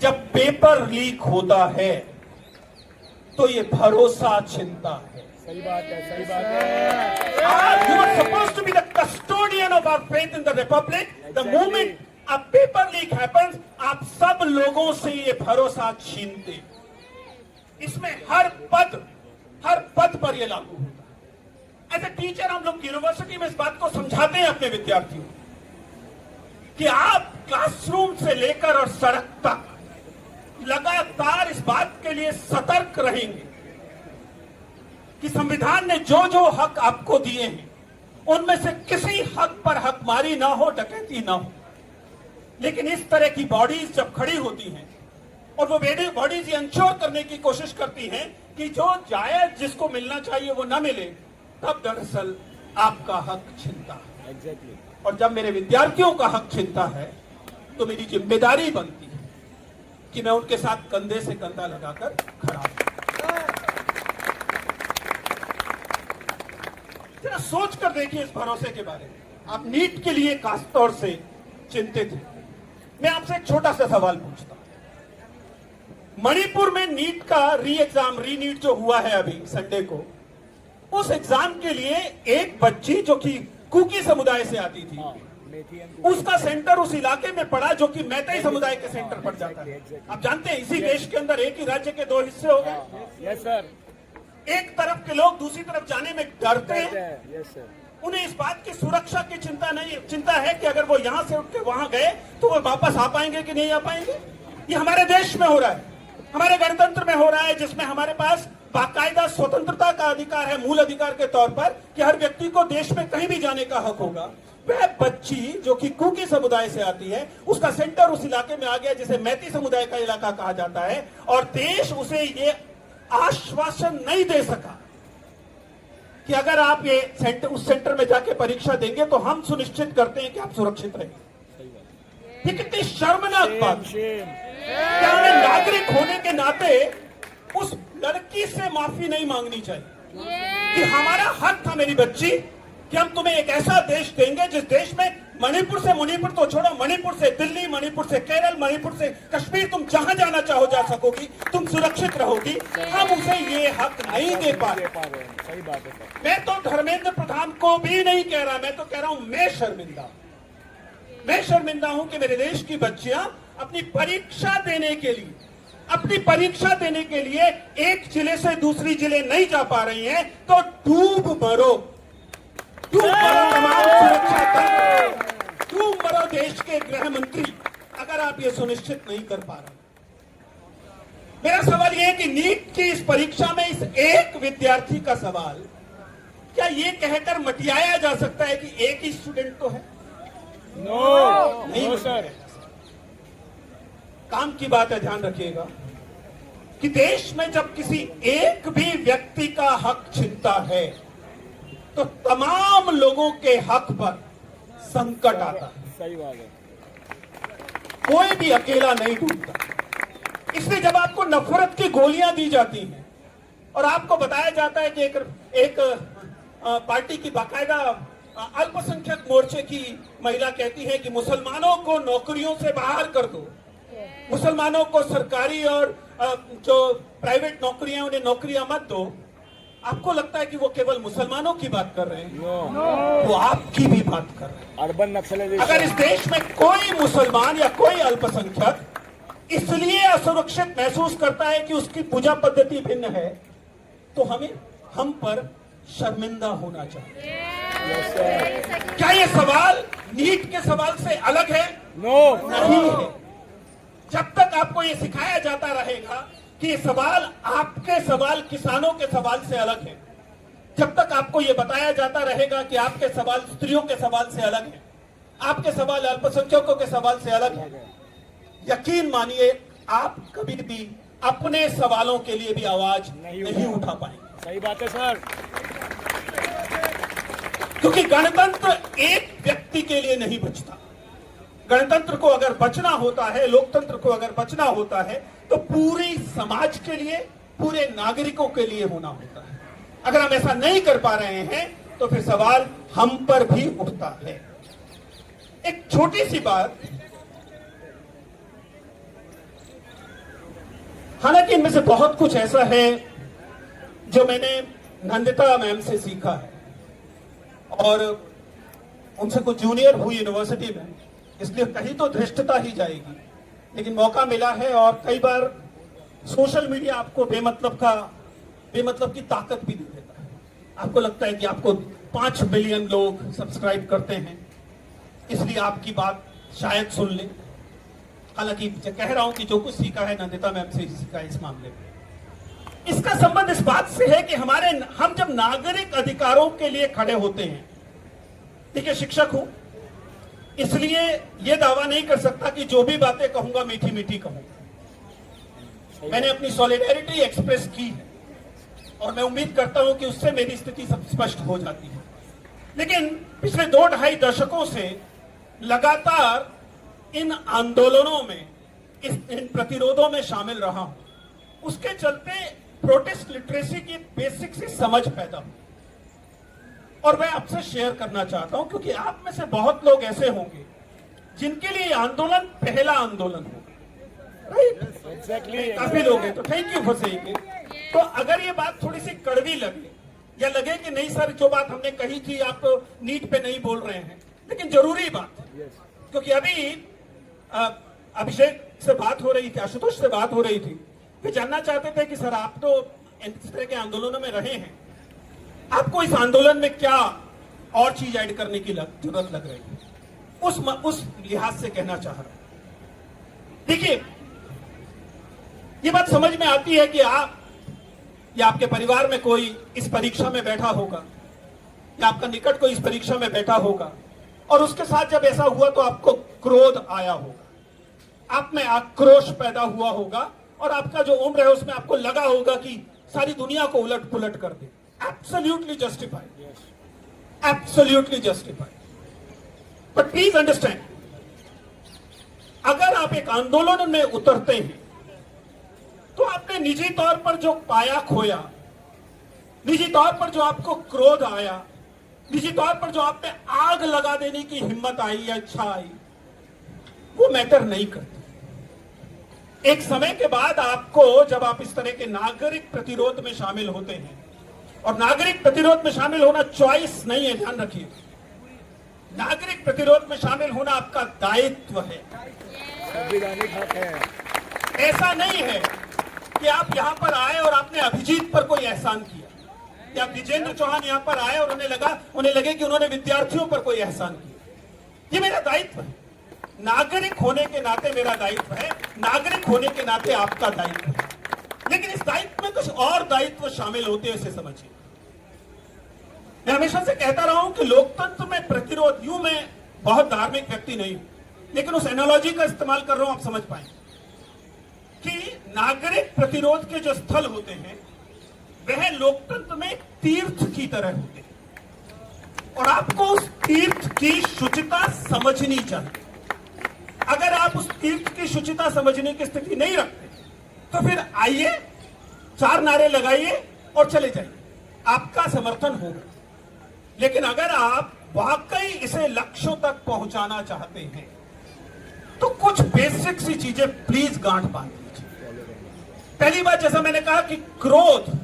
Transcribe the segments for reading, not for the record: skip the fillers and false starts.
जब paper leak होता है तो ये भरोसा छिनता है। सही बात है, सही बात है। You are supposed to be the custodian of our faith in the republic. The moment a paper leak happens, आप सब लोगों से ये भरोसा छीनते। इसमें हर पद पर ये लागू होता है। एज ए टीचर हम लोग यूनिवर्सिटी में इस बात को समझाते हैं अपने विद्यार्थियों कि आप क्लासरूम से लेकर और सड़क तक लगातार इस बात के लिए सतर्क रहेंगे कि संविधान ने जो जो हक आपको दिए हैं उनमें से किसी हक पर हकमारी ना हो, डकैती ना हो। लेकिन इस तरह की बॉडीज जब खड़ी होती हैं और वो बॉडीज ये इंश्योर करने की कोशिश करती हैं कि जो जायज जिसको मिलना चाहिए वो ना मिले, तब दरअसल आपका हक छिनता है। एग्जैक्टली। और जब मेरे विद्यार्थियों का हक छिनता है तो मेरी जिम्मेदारी बनती है कि मैं उनके साथ कंधे से कंधा लगाकर खड़ा हूं। जरा सोच कर देखिए इस भरोसे के बारे में। आप नीट के लिए खास तौर से चिंतित हैं। मैं आपसे एक छोटा सा सवाल पूछता हूं। मणिपुर में नीट का रीनीट जो हुआ है अभी संडे को, उस एग्जाम के लिए एक बच्ची जो कि कुकी समुदाय से आती थी, उसका सेंटर उस इलाके में पड़ा जो कि मैतेई समुदाय के सेंटर पर जाता है। आप जानते हैं इसी देश के अंदर एक ही राज्य के दो हिस्से हो गए। Yes sir. एक तरफ के लोग दूसरी तरफ जाने में डरते हैं। Yes sir. उन्हें इस बात की सुरक्षा की चिंता है कि अगर वो यहां से उठ के वहां गए तो वो वापस आ पाएंगे कि नहीं आ पाएंगे। ये हमारे देश में हो रहा है, हमारे गणतंत्र में हो रहा है, जिसमें हमारे पास बाकायदा स्वतंत्रता का अधिकार है, मूल अधिकार के तौर पर कि हर व्यक्ति को देश में कहीं भी जाने का हक होगा। वह बच्ची जो कि कुकी समुदाय से आती है, उसका सेंटर उस इलाके में आ गया जिसे मैती समुदाय का इलाका कहा जाता है, और देश उसे ये आश्वासन नहीं दे सका कि अगर आप उस सेंटर में जाके परीक्षा देंगे तो हम सुनिश्चित करते हैं कि आप सुरक्षित रहेंगे। ये कितनी शर्मनाक बात है। क्या हमें नागरिक होने के नाते उस लड़की से माफी नहीं मांगनी चाहिए कि हमारा हक था मेरी बच्ची कि हम तुम्हें एक ऐसा देश देंगे जिस देश में मणिपुर तो छोड़ो, मणिपुर से दिल्ली, मणिपुर से केरल, मणिपुर से कश्मीर, तुम जहां जाना चाहो जा सकोगी, तुम सुरक्षित रहोगी। हम उसे ये हक नहीं दे पा रहे। सही बात है सर। मैं तो धर्मेंद्र प्रधान को भी नहीं कह रहा, मैं तो कह रहा हूं मैं शर्मिंदा हूं कि मेरे देश की बच्चियां अपनी परीक्षा देने के लिए एक जिले से दूसरी जिले नहीं जा पा रही हैं। तो डूब मरो तमाम सुरक्षा तंत्र, डूब मरो देश के गृह मंत्री, अगर आप ये सुनिश्चित नहीं कर पा रहे। मेरा सवाल यह है कि नीट की इस परीक्षा में इस एक विद्यार्थी का सवाल क्या ये कहकर मटियाया जा सकता है कि एक ही स्टूडेंट तो है? नहीं सर। काम की बात है, ध्यान रखिएगा कि देश में जब किसी एक भी व्यक्ति का हक छिनता है तो तमाम लोगों के हक पर संकट आता है। सही बात है। कोई भी अकेला नहीं डूबता। इसलिए जब आपको नफरत की गोलियां दी जाती हैं और आपको बताया जाता है कि एक पार्टी की बाकायदा अल्पसंख्यक मोर्चे की महिला कहती है कि मुसलमानों को नौकरियों से बाहर कर दो, मुसलमानों को सरकारी और जो प्राइवेट नौकरियां उन्हें नौकरियां मत दो, आपको लगता है कि वो केवल मुसलमानों की बात कर रहे हैं? वो आपकी भी बात कर रहे हैं। अर्बन नक्सलिज्म। अगर इस देश में कोई मुसलमान या कोई अल्पसंख्यक इसलिए असुरक्षित महसूस करता है कि उसकी पूजा पद्धति भिन्न है, तो हम पर शर्मिंदा होना चाहिए। क्या ये सवाल नीट के सवाल से अलग है? नहीं है। जब तक आपको ये सिखाया जाता रहेगा कि ये सवाल आपके सवाल किसानों के सवाल से अलग है, जब तक आपको ये बताया जाता रहेगा कि आपके सवाल स्त्रियों के सवाल से अलग है, आपके सवाल अल्पसंख्यकों के सवाल से अलग है, यकीन मानिए आप कभी भी अपने सवालों के लिए भी आवाज नहीं उठा पाएंगे। सही बात है सर। क्योंकि गणतंत्र एक व्यक्ति के लिए नहीं बचता। गणतंत्र को अगर बचना होता है, लोकतंत्र को अगर बचना होता है, तो पूरी समाज के लिए, पूरे नागरिकों के लिए होना होता है। अगर हम ऐसा नहीं कर पा रहे हैं तो फिर सवाल हम पर भी उठता है। एक छोटी सी बात, हालांकि इनमें से बहुत कुछ ऐसा है जो मैंने नंदिता मैम से सीखा है, और उनसे कुछ जूनियर हुई यूनिवर्सिटी में, इसलिए कहीं तो धृष्टता ही जाएगी, लेकिन मौका मिला है। और कई बार सोशल मीडिया आपको बेमतलब की ताकत भी नहीं देता है। आपको लगता है कि आपको 5 बिलियन लोग सब्सक्राइब करते हैं, इसलिए आपकी बात शायद सुन ले। हालांकि कह रहा हूं कि जो कुछ सीखा है नंदिता मैम से ही सीखा है इस मामले में। इसका संबंध इस बात से है कि हम जब नागरिक अधिकारों के लिए खड़े होते हैं, देखिए शिक्षक हूं, इसलिए यह दावा नहीं कर सकता कि जो भी बातें कहूंगा मीठी मीठी कहूंगा। मैंने अपनी सॉलिडेरिटी एक्सप्रेस की है और मैं उम्मीद करता हूं कि उससे मेरी स्थिति सब स्पष्ट हो जाती है। लेकिन पिछले 2-2.5 दशकों से लगातार इन आंदोलनों में, इन प्रतिरोधों में शामिल रहा हूं। उसके चलते प्रोटेस्ट लिटरेसी की बेसिक सी समझ पैदा हुई, और मैं आपसे शेयर करना चाहता हूं, क्योंकि आप में से बहुत लोग ऐसे होंगे जिनके लिए आंदोलन पहला आंदोलन होगा, राइट? Exactly. काफी लोग हैं, तो thank you for saying it. तो अगर ये बात थोड़ी सी कड़वी लगे या लगे कि नहीं सर, जो बात हमने कही थी आप नीट पे नहीं बोल रहे हैं, लेकिन जरूरी बात है, क्योंकि अभी अभिषेक से बात हो रही थी, आशुतोष से बात हो रही थी, वे जानना चाहते थे कि सर आप तो इस तरह के आंदोलनों में रहे हैं, आपको इस आंदोलन में क्या और चीज ऐड करने की जरूरत लग रही है? उस लिहाज से कहना चाह रहा हूं। देखिए, ये बात समझ में आती है कि आप या आपके परिवार में कोई इस परीक्षा में बैठा होगा, या आपका निकट कोई इस परीक्षा में बैठा होगा, और उसके साथ जब ऐसा हुआ तो आपको क्रोध आया होगा, आप में आक्रोश पैदा हुआ होगा, और आपका जो उम्र है उसमें आपको लगा होगा कि सारी दुनिया को उलट पुलट कर दे। Absolutely justified, absolutely justified. But please understand, अगर आप एक आंदोलन में उतरते हैं तो आपने निजी तौर पर जो पाया खोया, निजी तौर पर जो आपको क्रोध आया, निजी तौर पर जो आप पे आग लगा देने की हिम्मत आई या इच्छा आई, वो मैटर नहीं करती। एक समय के बाद आपको, जब आप इस तरह के नागरिक प्रतिरोध में शामिल होते हैं, और नागरिक प्रतिरोध में शामिल होना चॉइस नहीं है, ध्यान रखिए, नागरिक प्रतिरोध में शामिल होना आपका दायित्व है, संवैधानिक हक है। ऐसा नहीं है कि आप यहां पर आए और आपने अभिजीत पर कोई एहसान किया, या विजेंद्र चौहान यहां पर आए और उन्हें लगे कि उन्होंने विद्यार्थियों पर कोई एहसान किया। ये मेरा दायित्व है, नागरिक होने के नाते मेरा दायित्व है, नागरिक होने के नाते आपका दायित्व है। लेकिन इस दायित्व में कुछ और दायित्व शामिल होते हैं, इसे समझिए। मैं हमेशा से कहता रहा हूं कि लोकतंत्र में प्रतिरोध, यूं मैं बहुत धार्मिक व्यक्ति नहीं हूं, लेकिन उस एनालॉजी का इस्तेमाल कर रहा हूं, आप समझ पाएंगे कि नागरिक प्रतिरोध के जो स्थल होते हैं वह लोकतंत्र में एक तीर्थ की तरह होते हैं, और आपको उस तीर्थ की शुचिता समझनी चाहिए। अगर आप उस तीर्थ की शुचिता समझने की स्थिति नहीं रखते तो फिर आइए, 4 नारे लगाइए और चले जाइए, आपका समर्थन होगा। लेकिन अगर आप वाकई इसे लक्ष्यों तक पहुंचाना चाहते हैं तो कुछ बेसिक सी चीजें प्लीज गांठ बांध लीजिए। पहली बात, जैसा मैंने कहा कि क्रोध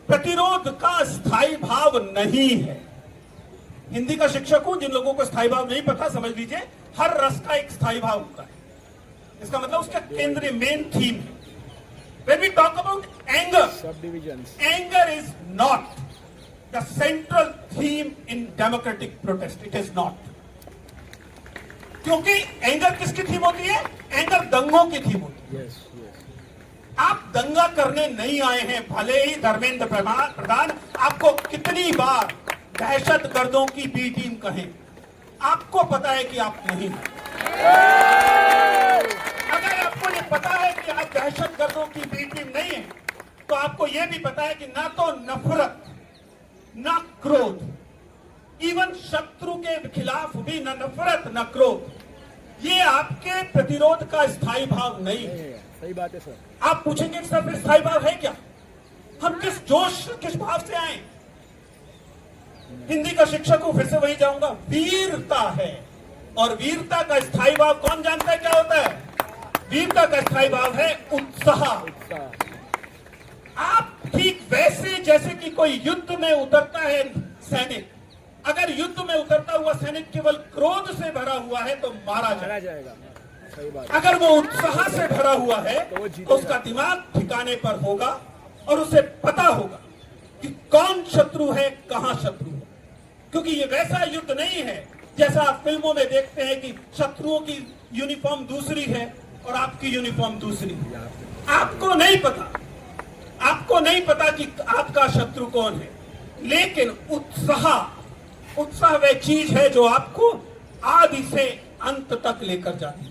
प्रतिरोध का स्थायी भाव नहीं है। हिंदी का शिक्षक हूं, जिन लोगों को स्थायी भाव नहीं पता समझ लीजिए, हर रस का एक स्थायी भाव होता है, इसका मतलब उसका केंद्रीय मेन थीम है। When we talk about anger, Subdivisions. anger is not the central theme in democratic protest. It is not. क्योंकि एंगर किसकी थीम होती है? एंगर दंगों की थीम होती है। Yes, yes. आप दंगा करने नहीं आए हैं, भले ही धर्मेंद्र प्रधान आपको कितनी बार दहशत गर्दों की बी टीम कहें, आपको पता है कि आप नहीं हैं। अगर आपको ये पता है कि आप दहशत गर्दों की बी टीम नहीं है, तो आपको यह भी पता है कि ना तो नफरत, ना क्रोध, इवन शत्रु के खिलाफ भी ना नफरत ना क्रोध, ये आपके प्रतिरोध का स्थायी भाव नहीं है। सही बात है सर। आप पूछेंगे सर फिर स्थायी भाव है क्या? हम किस जोश किस भाव से आए? हिंदी का शिक्षक हूं, फिर से वही जाऊंगा, वीरता है। और वीरता का स्थायी भाव कौन जानता है क्या होता है? वीरता का स्थायी भाव है उत्साह। आप ठीक वैसे जैसे कि कोई युद्ध में उतरता है सैनिक, अगर युद्ध में उतरता हुआ सैनिक केवल क्रोध से भरा हुआ है तो मारा मारा जाएगा। सही बात। अगर वो उत्साह से भरा हुआ है तो उसका दिमाग ठिकाने पर होगा और उसे पता होगा कि कौन शत्रु है, कहां शत्रु है। क्योंकि ये वैसा युद्ध नहीं है जैसा आप फिल्मों में देखते हैं कि शत्रुओं की यूनिफॉर्म दूसरी है और आपकी यूनिफॉर्म दूसरी है। आपको नहीं पता कि आपका शत्रु कौन है, लेकिन उत्साह वह चीज है जो आपको आदि से अंत तक लेकर जाती है।